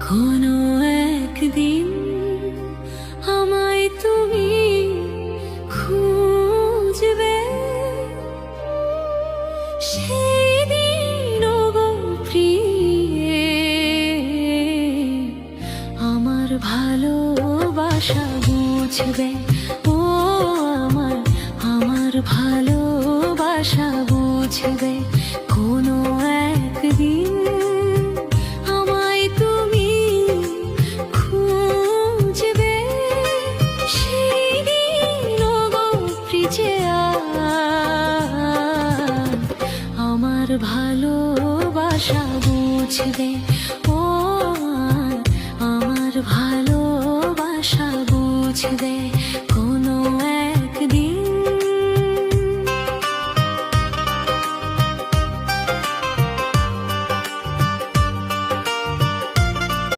কোনো একদিন আমায় তুমি খুঁজবে, সেই দিন গো প্রিয়ে আমার ভালোবাসা বুঝবে। ও আমার ভালোবাসা বুঝবে।